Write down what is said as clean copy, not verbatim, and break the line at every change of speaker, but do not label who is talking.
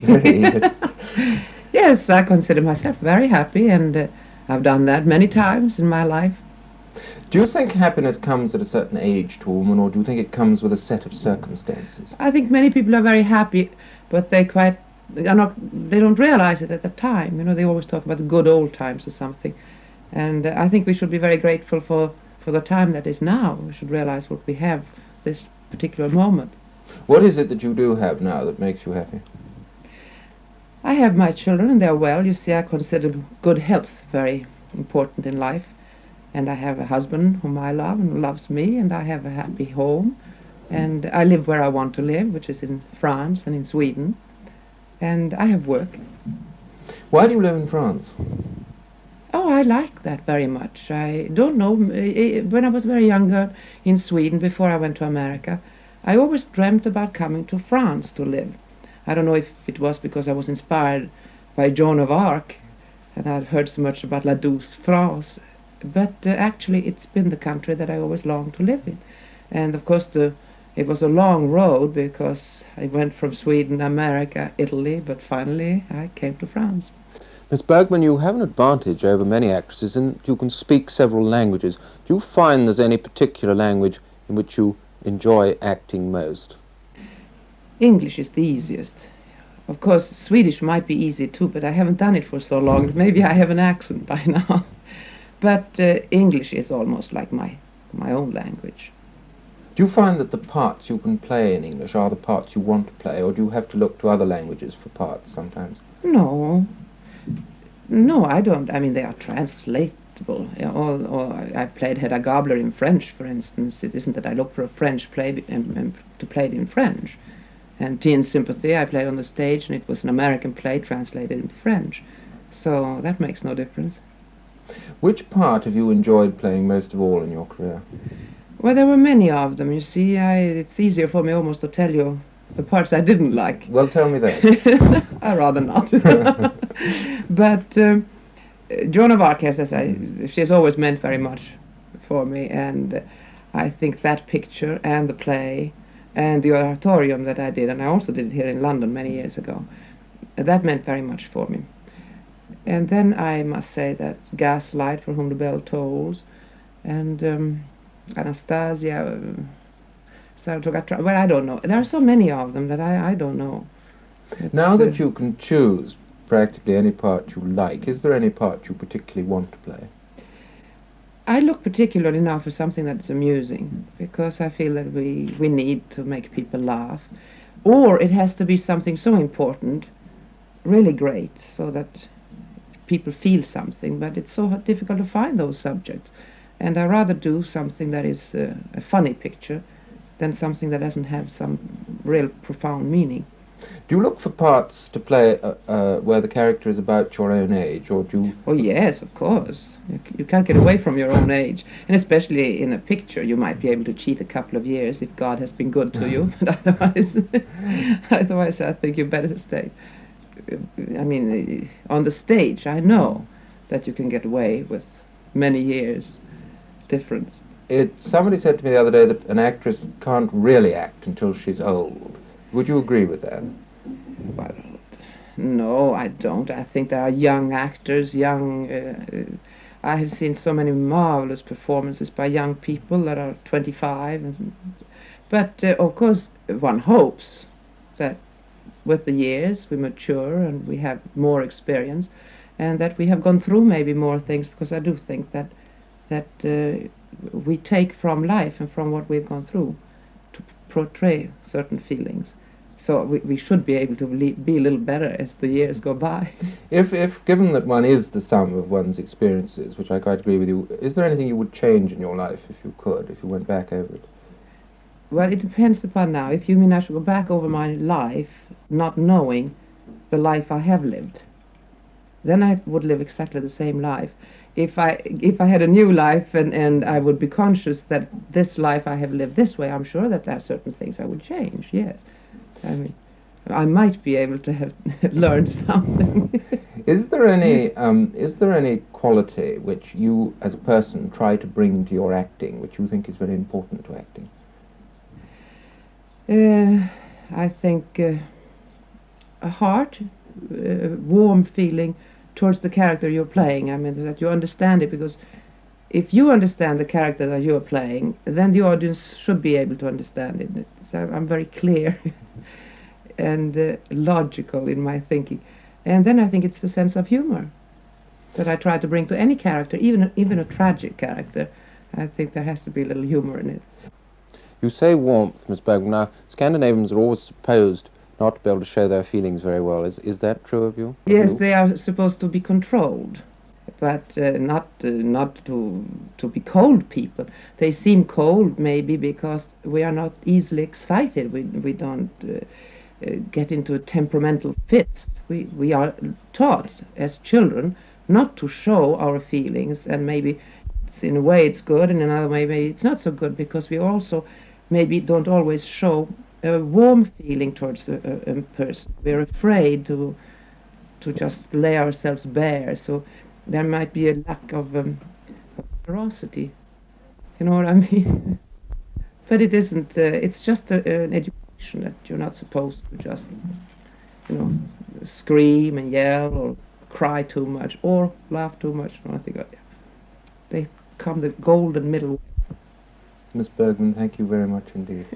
Yes.
Yes, I consider myself very happy, and I've done that many times in my life.
Do you think happiness comes at a certain age to a woman, or do you think it comes with a set of circumstances?
I think many people are very happy, but they are not, they don't realize it at the time. You know, they always talk about the good old times or something. And I think we should be very grateful for the time that is now. We should realize what we have this particular moment.
What is it that you do have now that makes you happy?
I have my children, and they're well. You see, I consider good health very important in life. And I have a husband whom I love and who loves me, and I have a happy home. And I live where I want to live, which is in France and in Sweden. And I have work.
Why do you live in France?
Oh, I like that very much. I don't know. When I was very younger in Sweden, before I went to America, I always dreamt about coming to France to live. I don't know if it was because I was inspired by Joan of Arc, and I'd heard so much about La Douce France. But actually, it's been the country that I always longed to live in. And of course, it was a long road because I went from Sweden, America, Italy, but finally I came to France.
Miss Bergman, you have an advantage over many actresses in that you can speak several languages. Do you find there's any particular language in which you enjoy acting most?
English is the easiest. Of course, Swedish might be easy too, but I haven't done it for so long. Maybe I have an accent by now. But English is almost like my own language.
Do you find that the parts you can play in English are the parts you want to play, or do you have to look to other languages for parts sometimes?
No, no, I don't. I mean, they are translatable. Yeah, or I played Hedda Gabler in French, for instance. It isn't that I look for a French play to play it in French. And Teen Sympathy I played on the stage, and it was an American play translated into French. So that makes no difference.
Which part have you enjoyed playing most of all in your career?
Well, there were many of them. You see, it's easier for me almost to tell you the parts I didn't like.
Well, tell me that.
I rather not. But Joan of Arc, as she has always meant very much for me, and I think that picture and the play and the oratorium that I did, and I also did it here in London many years ago, that meant very much for me. And then I must say that Gaslight, For Whom the Bell Tolls, and Anastasia, Saratoga. Well, I don't know. There are so many of them that I don't know.
Now
It's,
that you can choose practically any part you like, is there any part you particularly want to play?
I look particularly now for something that's amusing because I feel that we need to make people laugh. Or it has to be something so important, really great, so that people feel something, but it's so difficult to find those subjects. And I rather do something that is a funny picture than something that doesn't have some real profound meaning.
Do you look for parts to play where the character is about your own age, or do you...
Oh yes, of course. You can't get away from your own age, and especially in a picture, you might be able to cheat a couple of years if God has been good to you. But otherwise, otherwise, I think you better stay. I mean, on the stage, I know that you can get away with many years difference.
Somebody said to me the other day that an actress can't really act until she's old. Would you agree with that?
Well, no, I don't. I think there are young actors, young. I have seen so many marvelous performances by young people that are 25. But of course, one hopes that with the years we mature and we have more experience, and that we have gone through maybe more things. Because I do think that we take from life and from what we've gone through to portray certain feelings. So we should be able to be a little better as the years go by.
If given that one is the sum of one's experiences, which I quite agree with you, is there anything you would change in your life if you could, if you went back over it?
Well, it depends upon now. If you mean I should go back over my life, not knowing the life I have lived, then I would live exactly the same life. If I had a new life and I would be conscious that this life I have lived this way, I'm sure that there are certain things I would change. Yes, I mean, I might be able to have learned something.
Is there any quality which you, as a person, try to bring to your acting, which you think is very important to acting?
uh, I think a heart, warm feeling towards the character you're playing. I mean, that you understand it, because if you understand the character that you're playing, then the audience should be able to understand it. So I'm very clear and logical in my thinking. And then I think it's the sense of humor that I try to bring to any character, even a tragic character. I think there has to be a little humor in it.
You say warmth, Miss Bergman. Now, Scandinavians are always supposed not to be able to show their feelings very well. Is that true of you?
Yes, they are supposed to be controlled, but not to be cold people. They seem cold maybe because we are not easily excited. We don't get into temperamental fits. We are taught as children not to show our feelings, and maybe in a way it's good, and in another way maybe it's not so good, because we also maybe don't always show a warm feeling towards a person. We're afraid to just lay ourselves bare, so there might be a lack of generosity. You know what I mean? But it isn't. It's just an education that you're not supposed to just, scream and yell or cry too much or laugh too much. No, I think they come the golden middle.
Miss Bergman, thank you very much indeed.